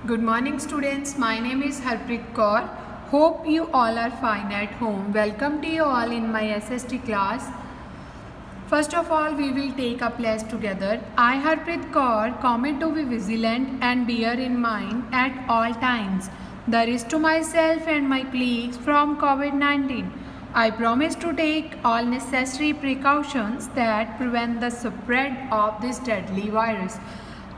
Good morning students, my name is Harpreet Kaur. Hope you all are fine at home. Welcome to you all in my SST class. First of all, we will take a place together. I, Harpreet Kaur, commit to be vigilant and bear in mind at all times the risk to myself and my colleagues from COVID-19. I promise to take all necessary precautions that prevent the spread of this deadly virus.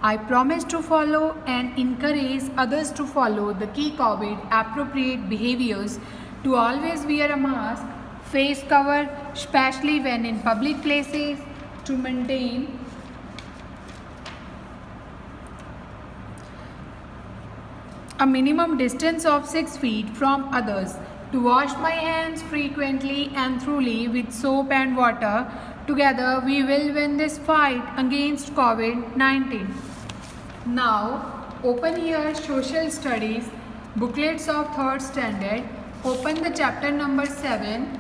I promise to follow and encourage others to follow the key COVID appropriate behaviors, to always wear a mask, face cover, especially when in public places, to maintain a minimum distance of 6 feet from others, to wash my hands frequently and thoroughly with soap and water. Together we will win this fight against COVID-19. Now open here social studies booklets of 3rd standard. Open the chapter number 7,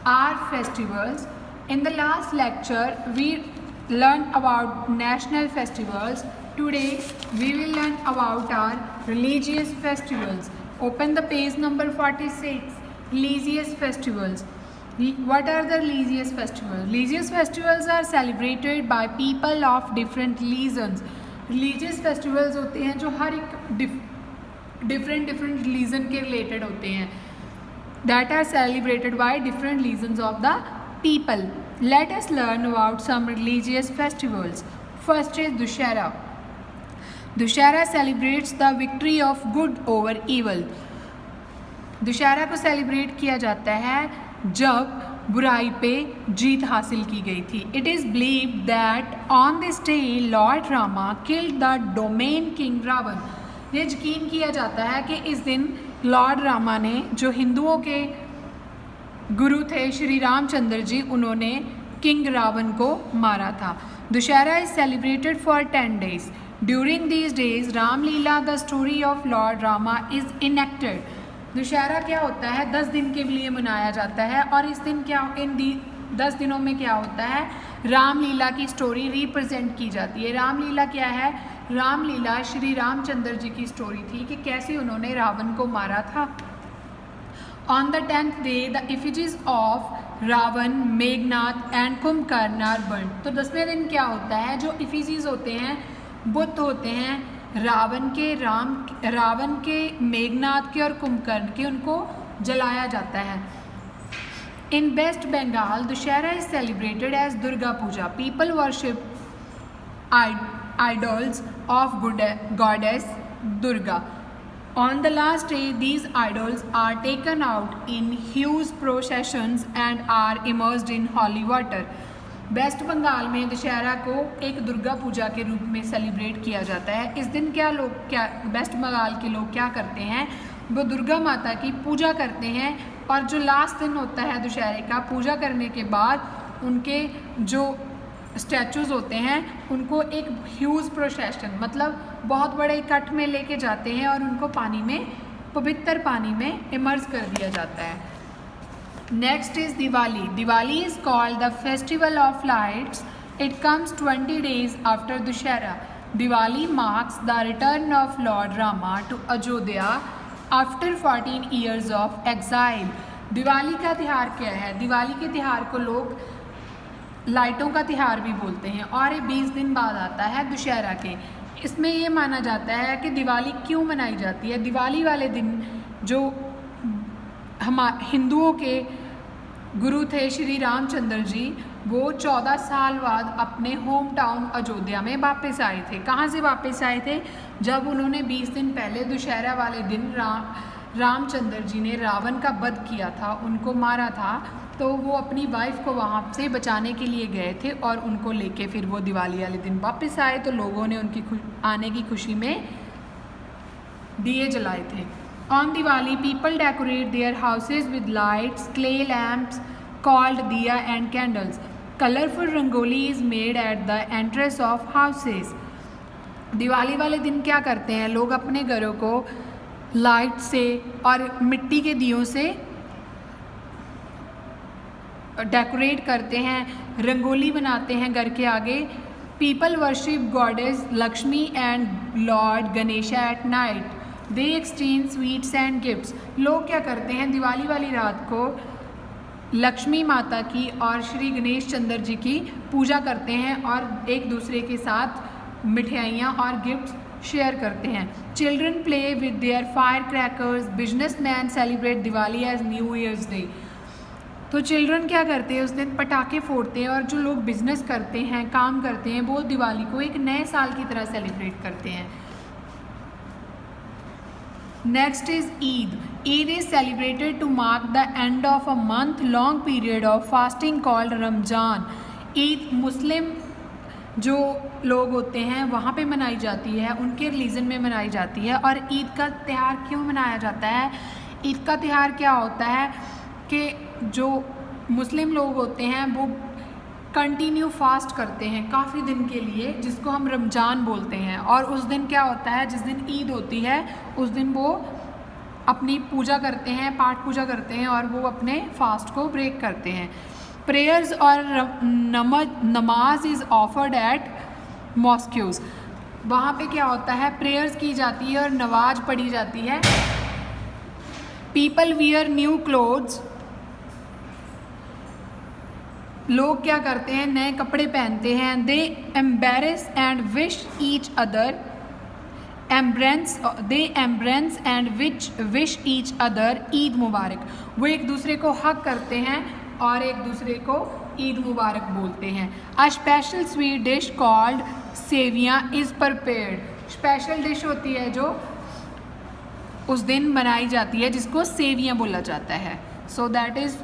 our festivals. In the last lecture we learned about national festivals. Today we will learn about our religious festivals. Open the page number 46, religious festivals. What are the religious festivals? Religious festivals are celebrated by people of different religions. Religious festivals होते हैं जो हर एक different religion के related होते हैं, that are celebrated by different religions of the people. Let us learn about some religious festivals. First is Dussehra. Dussehra celebrates the victory of good over evil. Dussehra को celebrate किया जाता है जब बुराई पे जीत हासिल की गई थी. It is believe that on this day lord Rama killed the demon king Ravana. ये यकीन किया जाता है कि इस दिन लॉर्ड रामा ने, जो हिंदुओं के गुरु थे श्री रामचंद्र जी, उन्होंने किंग रावण को मारा था. Dussehra is celebrated for 10 days. During these days Ramlila the story of lord Rama is enacted. Dussehra क्या होता है, 10 दिन के लिए मनाया जाता है और इस दिन क्या, इन 10 दिनों में क्या होता है, रामलीला की स्टोरी रिप्रेजेंट की जाती है. रामलीला क्या है? रामलीला श्री रामचंद्र जी की स्टोरी थी कि कैसे उन्होंने रावण को मारा था. On the 10th day the effigies of Ravan, Meghnath and Kumbhakarna are burned. तो 10वें दिन क्या होता है, जो इफिजीज होते हैं, बुत होते हैं रावण के, मेघनाथ के और कुंभकर्ण के, उनको जलाया जाता है. In west Bengal Dussehra is celebrated as Durga Puja. People worship idols of goddess Durga. On the last day these idols are taken out in huge processions and are immersed in holy water. West Bengal में दशहरा को एक दुर्गा पूजा के रूप में celebrate किया जाता है. इस दिन क्या वेस्ट बंगाल के लोग क्या करते हैं, वो दुर्गा माता की पूजा करते हैं और जो लास्ट दिन होता है दशहरे का, पूजा करने के बाद उनके जो स्टैचूज़ होते हैं उनको एक ह्यूज प्रोसेशन, मतलब बहुत बड़े इकट्ठ में लेके जाते हैं और उनको पानी में, पवित्र पानी में इमर्स कर दिया जाता है. Next is Diwali. Diwali is called the festival of lights. It comes 20 days after Dussehra. Diwali marks the return of Lord Rama to Ayodhya after 14 years of exile. Diwali का त्यौहार क्या है? दिवाली के त्यौहार को लोग लाइटों का त्यौहार भी बोलते हैं और ये 20 दिन बाद आता है दुशहरा के. इसमें ये माना जाता है कि दिवाली क्यों मनाई जाती है. दिवाली वाले दिन जो हिंदुओं के गुरु थे श्री रामचंद्र जी, वो 14 साल बाद अपने होम टाउन अयोध्या में वापस आए थे. कहाँ से वापस आए थे? जब उन्होंने 20 दिन पहले दुशहरा वाले दिन रामचंद्र जी ने रावण का वध किया था, उनको मारा था, तो वो अपनी वाइफ को वहाँ से बचाने के लिए गए थे और उनको लेके फिर वो दिवाली वाले दिन वापस आए. तो लोगों ने उनकी आने की खुशी में दिए जलाए थे. On Diwali, people decorate their houses with lights, clay lamps called diya and candles. Colorful rangoli is made at the entrance of houses. Diwali वाले दिन क्या करते हैं लोग, अपने घरों को लाइट से और मिट्टी के दियों से डेकोरेट करते हैं, रंगोली बनाते हैं घर के आगे People worship goddess Lakshmi and Lord Ganesha at night. They exchange sweets and gifts. लोग क्या करते हैं दिवाली वाली रात को लक्ष्मी माता की और श्री गणेश चंद्र जी की पूजा करते हैं और एक दूसरे के साथ मिठाइयाँ और गिफ्ट्स शेयर करते हैं. Children play with their firecrackers. Businessman celebrate Diwali as New Year's Day. तो चिल्ड्रन क्या करते हैं उस दिन पटाखे फोड़ते हैं और जो लोग बिजनेस करते हैं काम करते हैं वो दिवाली को एक नए साल की तरह सेलिब्रेट करते हैं. Next is Eid. Eid is celebrated to mark the end of a month long period of fasting called Ramzan. Eid Muslim जो लोग होते हैं वहाँ पे मनाई जाती है, उनके रिलीजन में मनाई जाती है. और ईद का त्यौहार क्यों मनाया जाता है? ईद का त्यौहार क्या होता है कि जो मुस्लिम लोग होते हैं वो कंटिन्यू फास्ट करते हैं काफ़ी दिन के लिए, जिसको हम रमज़ान बोलते हैं. और उस दिन क्या होता है, जिस दिन ईद होती है उस दिन वो अपनी पूजा करते हैं, पाठ पूजा करते हैं और वो अपने फास्ट को ब्रेक करते हैं. प्रेयर्स और नमाज इज़ ऑफर्ड एट मॉस्क्यूज़. वहाँ पे क्या होता है, प्रेयर्स की जाती है और नमाज पढ़ी जाती है. People wear new clothes. लोग क्या करते हैं, नए कपड़े पहनते हैं. They embrace and wish each other. They embrace and wish each other Eid Mubarak. वो एक दूसरे को हक करते हैं और एक दूसरे को ईद मुबारक बोलते हैं. A special sweet dish called seviyan is prepared. Special dish होती है जो उस दिन बनाई जाती है जिसको सेवियाँ बोला जाता है. So that is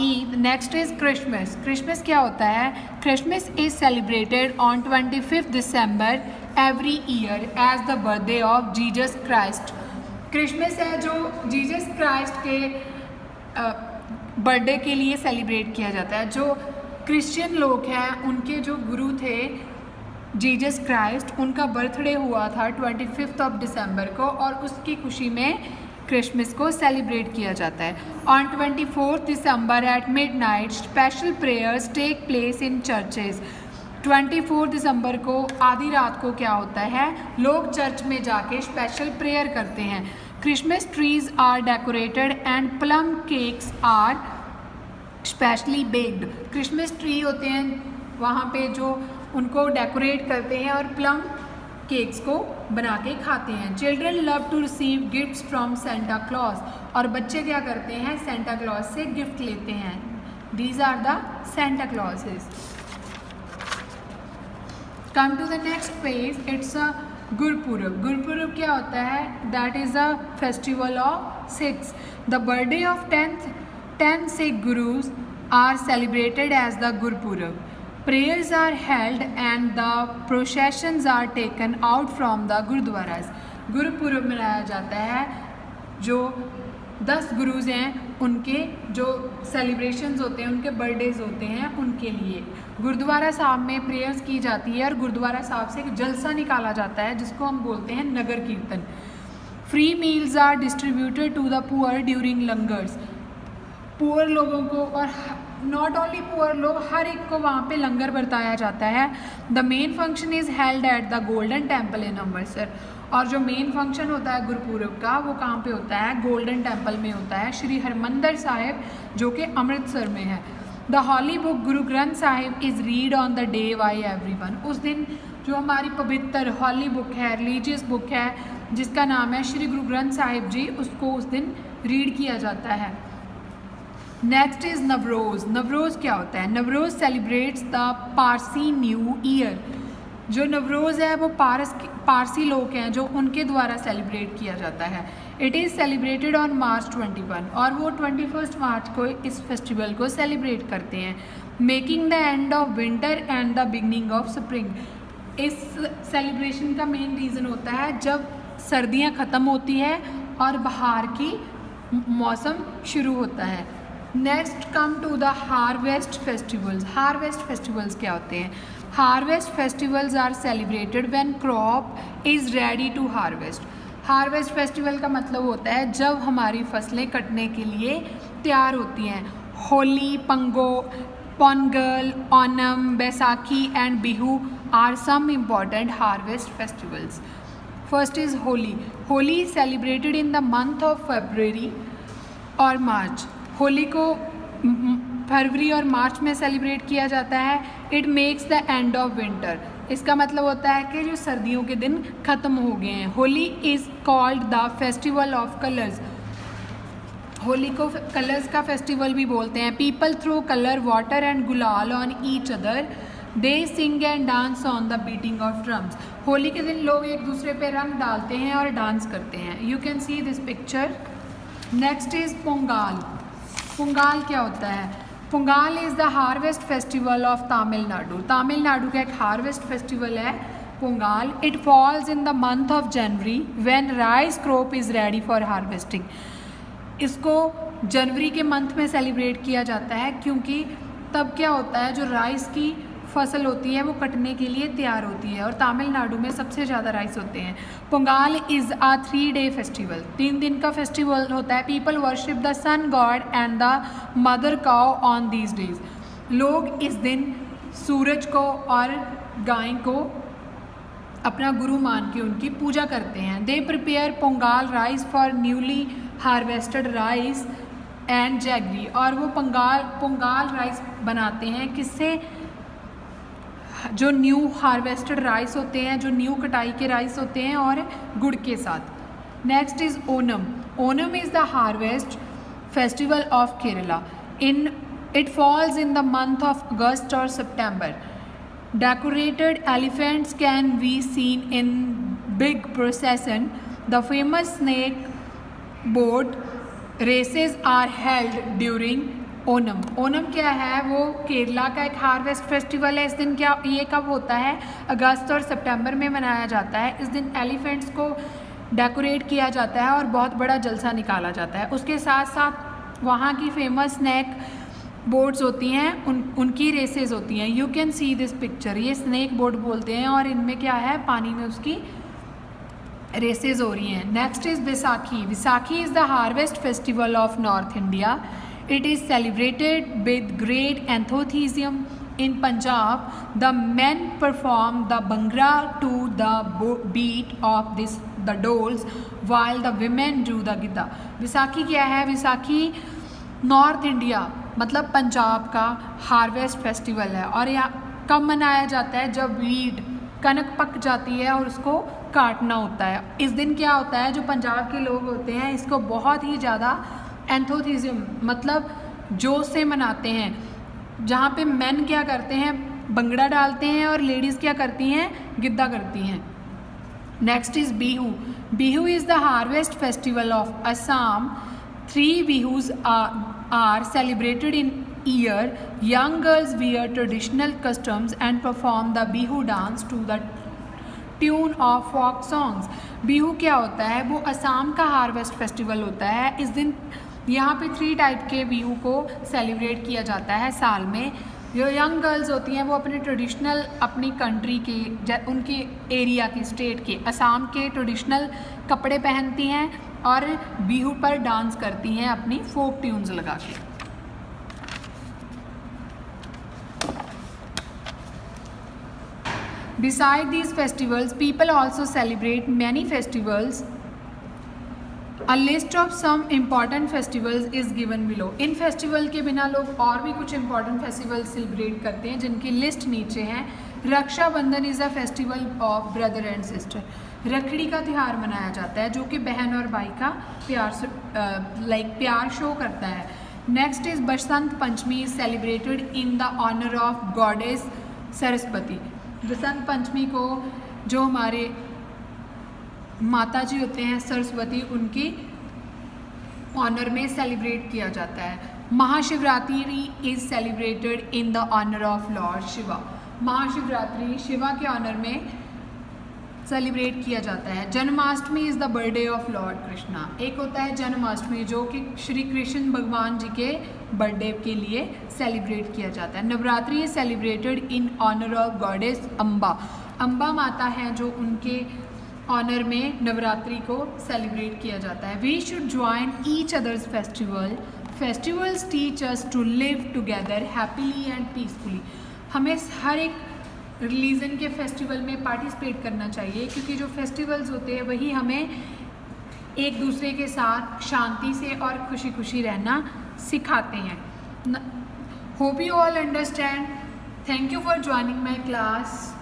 Eid. Next is Christmas. Christmas क्या होता है? Christmas is celebrated on 25 December every year as the birthday of Jesus Christ. Christmas है जो जीसस क्राइस्ट के बर्थडे के लिए सेलिब्रेट किया जाता है. जो क्रिश्चियन लोग हैं उनके जो गुरु थे जीसस क्राइस्ट, उनका बर्थडे हुआ था 25 दिसंबर को और उसकी खुशी में क्रिसमस को सेलिब्रेट किया जाता है. On 24 December at midnight special prayers take place in churches. 24 दिसंबर को आधी रात को क्या होता है, लोग चर्च में जाके स्पेशल प्रेयर करते हैं. Christmas trees are decorated and plum cakes are specially baked. Christmas tree होते हैं वहाँ पे जो उनको डेकोरेट करते हैं और प्लम केक्स को बना के खाते हैं. Children love to receive gifts from Santa Claus. और बच्चे क्या करते हैं, सेंटा क्लॉज से गिफ्ट लेते हैं. These are the Santa Clauses. Come to the next page. It's a Gurpurab. Gurpurab क्या होता है? That is a festival of Sikhs. The birthday of 10 Sikh gurus are celebrated as the Gurpurab. Prayers are held and the processions are taken out from the Gurdwaras. Gurpurab मनाया जाता है. जो 10 गुरुज हैं उनके जो सेलिब्रेशंस होते हैं, उनके बर्थडेज होते हैं, उनके लिए गुरुद्वारा साहब में प्रेयर्स की जाती है और गुरुद्वारा साहब से एक जलसा निकाला जाता है जिसको हम बोलते हैं Nagar Kirtan. Free meals are distributed to the poor during langars. Poor लोगों को और नॉट ओनली पुअर लोग, हर एक को वहाँ पे लंगर बरताया जाता है. The main function is held at the golden temple in Amritsar. और जो मेन फंक्शन होता है गुरुपुरब का वो कहाँ पे होता है? गोल्डन टेम्पल में होता है, श्री हरमंदिर साहिब जो कि अमृतसर में है. The Holly book Guru Granth Sahib is read on the day by everyone. उस दिन जो हमारी पवित्र हॉली बुक है, रिलीजियस बुक है जिसका नाम है श्री गुरु ग्रंथ साहिब जी, उसको उस दिन रीड किया जाता है. Next is Navroz. नवरोज़ क्या होता है? Navroz celebrates the Parsi new year. जो नवरोज़ है वो पारसी लोग हैं जो उनके द्वारा सेलिब्रेट किया जाता है. It is celebrated on March 21 और वो 21 मार्च को इस फेस्टिवल को सेलिब्रेट करते हैं. Making the end of winter and the beginning of spring. इस सेलिब्रेशन का मेन रीज़न होता है जब सर्दियाँ ख़त्म होती है और बहार की मौसम शुरू होता है. Next come to the harvest festivals. Harvest festivals क्या होते हैं? Harvest festivals are celebrated when crop is ready to harvest. Harvest festival का मतलब होता है जब हमारी फसलें कटने के लिए तैयार होती हैं. Holi, Pongal, Onam, Baisakhi and Bihu are some important harvest festivals. First is Holi. Holi is celebrated in the month of February और मार्च. होली को फरवरी और मार्च में सेलिब्रेट किया जाता है. It makes the end of winter. इसका मतलब होता है कि जो सर्दियों के दिन ख़त्म हो गए हैं. Holi is called the festival of colours. Holi को कलर्स का फेस्टिवल भी बोलते हैं. People throw colour water and gulal on each other. They sing and dance on the beating of drums. Holi के दिन लोग एक दूसरे पे रंग डालते हैं और डांस करते हैं. You can see this picture. Next is Pongal. Pongal क्या होता है? Pongal is the harvest festival of Tamil Nadu. Tamil Nadu का एक हार्वेस्ट फेस्टिवल है Pongal. It falls in the month of January when rice crop is ready for harvesting. इसको जनवरी के मंथ में सेलिब्रेट किया जाता है क्योंकि तब क्या होता है, जो राइस की फसल होती है वो कटने के लिए तैयार होती है और तमिलनाडु में सबसे ज़्यादा राइस होते हैं. पोंगाल इज़ अ 3-day फेस्टिवल. 3 दिन का फेस्टिवल होता है. People worship the sun god and the mother cow on these days. लोग इस दिन सूरज को और गाय को अपना गुरु मान के उनकी पूजा करते हैं. They prepare Pongal rice for newly harvested rice and jaggery. और वो पोंगाल राइस बनाते हैं किससे? जो न्यू हार्वेस्टेड राइस होते हैं, जो न्यू कटाई के राइस होते हैं और गुड़ के साथ. Next is Onam. Onam is the harvest festival of Kerala. It falls in the month of August और सितंबर. Decorated elephants can be seen in big procession. The famous snake boat races are held during Onam. Onam क्या है? वो केरला का एक हार्वेस्ट फेस्टिवल है. इस दिन क्या, ये कब होता है? अगस्त और सितंबर में मनाया जाता है. इस दिन एलिफेंट्स को डेकोरेट किया जाता है और बहुत बड़ा जलसा निकाला जाता है. उसके साथ साथ वहाँ की फेमस स्नैक बोट्स होती हैं, उनकी रेसेस होती हैं. You can see this picture. ये स्नैक बोट बोलते हैं और इनमें क्या है, पानी में उसकी रेसेस हो रही हैं. Next is Baisakhi. Baisakhi is the harvest festival of north India. It is celebrated with great enthusiasm in Punjab. The men perform the bhangra to the beat of the dolls while the women do the gidda. Vaisakhi क्या है? Vaisakhi north India मतलब पंजाब का harvest festival है. और यहाँ कब मनाया जाता है? जब वीट कनक पक जाती है और उसको काटना होता है. इस दिन क्या होता है, जो पंजाब के लोग होते हैं इसको बहुत ही ज़्यादा एंथोथिज्म मतलब जोश से मनाते हैं. जहाँ पे मेन क्या करते हैं, भंगड़ा डालते हैं और लेडीज़ क्या करती हैं, गिद्दा करती हैं. Next is Bihu. Bihu is the harvest festival of Assam. 3 Bihus are celebrated in year. Young girls wear traditional customs and perform the Bihu dance to the tune of folk songs. Bihu क्या होता है? वो असम का हार्वेस्ट फेस्टिवल होता है. इस दिन यहाँ पे 3 टाइप के बिहू को सेलिब्रेट किया जाता है साल में. जो यंग गर्ल्स होती हैं वो अपने ट्रेडिशनल, अपनी कंट्री के, उनके एरिया के, स्टेट के, असम के ट्रेडिशनल कपड़े पहनती हैं और बिहू पर डांस करती हैं अपनी फोक ट्यून्स लगा के. Beside these festivals, people also celebrate many festivals. A list of some important festivals is given below. In festival के बिना लोग और भी कुछ important festivals सेलिब्रेट करते हैं जिनकी लिस्ट नीचे है. Rakshabandhan is a festival of brother and sister. Rakhi का त्यौहार मनाया जाता है जो कि बहन और भाई का प्यार शो करता है. Next is Basant Panchami is celebrated in the honour of goddess Saraswati. Basant Panchami को जो हमारे माता जी होते हैं सरस्वती, उनकी ऑनर में सेलिब्रेट किया जाता है. Mahashivratri is celebrated in the honour of lord Shiva. Mahashivratri Shiva के ऑनर में सेलिब्रेट किया जाता है. Janmashtami is the birthday of lord Krishna. एक होता है जन्माष्टमी जो कि श्री कृष्ण भगवान जी के बर्थडे के लिए सेलिब्रेट किया जाता है. Navratri is celebrated in honour of goddess Amba. Amba माता हैं जो उनके ऑनर में नवरात्रि को सेलिब्रेट किया जाता है. We should join each others festival. Festivals teach us to live together happily and peacefully. हमें हर एक रिलीजन के फेस्टिवल में पार्टिसिपेट करना चाहिए, क्योंकि जो फेस्टिवल्स होते हैं वही हमें एक दूसरे के साथ शांति से और खुशी खुशी रहना सिखाते हैं। Hope you all understand. Thank you for joining my class.